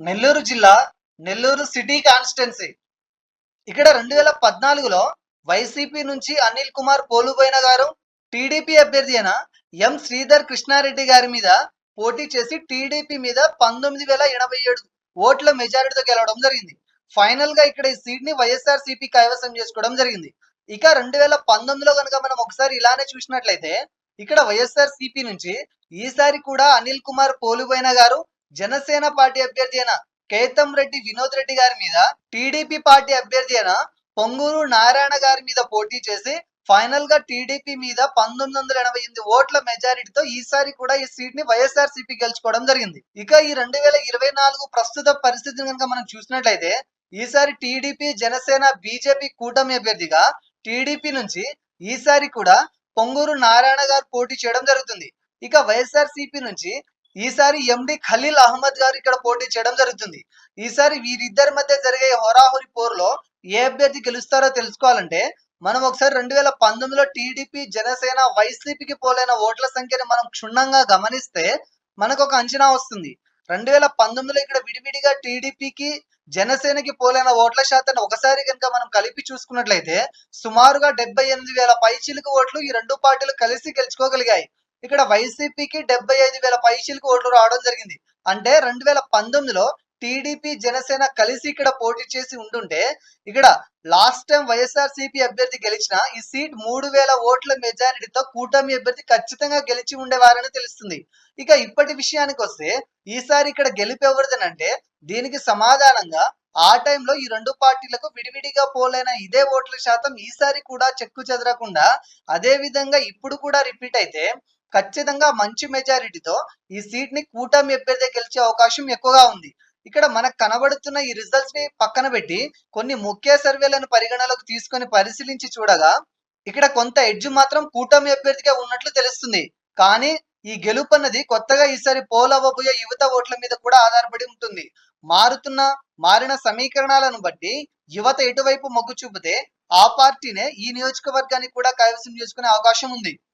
నెల్లూరు జిల్లా Nellore city constituency. ఇక్కడ 2014లో YCP నుంచి అనిల్ కుమార్ పోలుబోయిన గారు టీడీపీ అభ్యర్థి అయిన ఎం శ్రీధర్ కృష్ణారెడ్డి గారి మీద పోటీ చేసి టీడీపీ మీద 19,087 ఓట్ల మెజారిటీతో గెలవడం జరిగింది. ఫైనల్ గా ఇక్కడ ఈ సీట్ ని వైఎస్ఆర్ సిపి కైవసం చేసుకోవడం జరిగింది. ఇక 2019లో కనుక మనం ఒకసారి ఇలానే చూసినట్లయితే ఇక్కడ వైఎస్ఆర్ సిపి నుంచి ఈసారి కూడా అనిల్ కుమార్ పోలుబోయిన గారు జనసేన పార్టీ అభ్యర్థి అయిన కేతం రెడ్డి వినోద్ రెడ్డి గారి మీద టీడీపీ పార్టీ అభ్యర్థి అయిన పొంగూరు నారాయణ గారి మీద పోటీ చేసి ఫైనల్ గా టీడీపీ మీద 1988 ఓట్ల మెజారిటీతో ఈసారి కూడా ఈ సీట్ ని వైఎస్ఆర్ సిపి గెలుచుకోవడం జరిగింది. ఇక ఈ 2024 ప్రస్తుత పరిస్థితిని కనుక మనం చూసినట్లయితే ఈసారి టీడీపీ జనసేన బీజేపీ కూటమి అభ్యర్థిగా టీడీపీ నుంచి ఈసారి కూడా పొంగూరు నారాయణ గారు పోటీ చేయడం జరుగుతుంది. ఇక వైఎస్ఆర్ సిపి నుంచి ఈసారి ఎండి ఖలీల్ అహ్మద్ గారు ఇక్కడ పోటీ చేయడం జరుగుతుంది. ఈసారి వీరిద్దరి మధ్య జరిగే హోరాహోరీ పోరులో ఏ అభ్యర్థి గెలుస్తారో తెలుసుకోవాలంటే మనం ఒకసారి 2019లో టీడీపీ జనసేన వైసీపీకి పోలైన ఓట్ల సంఖ్యని మనం క్షుణ్ణంగా గమనిస్తే మనకు ఒక అంచనా వస్తుంది. 2019లో ఇక్కడ విడివిడిగా టీడీపీకి జనసేనకి పోలైన ఓట్ల శాతాన్ని ఒకసారి కనుక మనం కలిపి చూసుకున్నట్లయితే సుమారుగా 78,000 పైచిలుకు ఓట్లు ఈ రెండు పార్టీలు కలిసి గెలుచుకోగలిగాయి. ఇక్కడ వైసీపీకి 75,000 పైచిలుకు ఓట్లు రావడం జరిగింది. అంటే 2019లో టీడీపీ జనసేన కలిసి ఇక్కడ పోటీ చేసి ఉంటుంటే ఇక్కడ లాస్ట్ టైం వైఎస్ఆర్ సిపి అభ్యర్థి గెలిచిన ఈ సీట్ 3,000 ఓట్ల మెజారిటీతో కూటమి అభ్యర్థి ఖచ్చితంగా గెలిచి ఉండేవారని తెలుస్తుంది. ఇక ఇప్పటి విషయానికి వస్తే ఈసారి ఇక్కడ గెలుపు ఎవరిదనంటే దీనికి సమాధానంగా ఆ టైంలో ఈ రెండు పార్టీలకు విడివిడిగా పోలైన ఇదే ఓట్ల శాతం ఈసారి కూడా చెక్కు చెదరకుండా అదే విధంగా ఇప్పుడు కూడా రిపీట్ అయితే ఖచ్చితంగా మంచి మెజారిటీతో ఈ సీట్ ని కూటమి అభ్యర్థి గెలిచే అవకాశం ఎక్కువగా ఉంది. ఇక్కడ మనకు కనబడుతున్న ఈ రిజల్ట్స్ ని పక్కన పెట్టి కొన్ని ముఖ్య సర్వేలను పరిగణలోకి తీసుకొని పరిశీలించి చూడగా ఇక్కడ కొంత ఎడ్జ్ మాత్రం కూటమి అభ్యర్థిగా ఉన్నట్లు తెలుస్తుంది. కానీ ఈ గెలుపు అన్నది కొత్తగా ఈసారి పోల్ అవ్వబోయే యువత ఓట్ల మీద కూడా ఆధారపడి ఉంటుంది. మారిన సమీకరణాలను బట్టి యువత ఎటువైపు మొగ్గు చూపితే ఆ పార్టీనే ఈ నియోజకవర్గాన్ని కూడా కైవసం చేసుకునే అవకాశం ఉంది.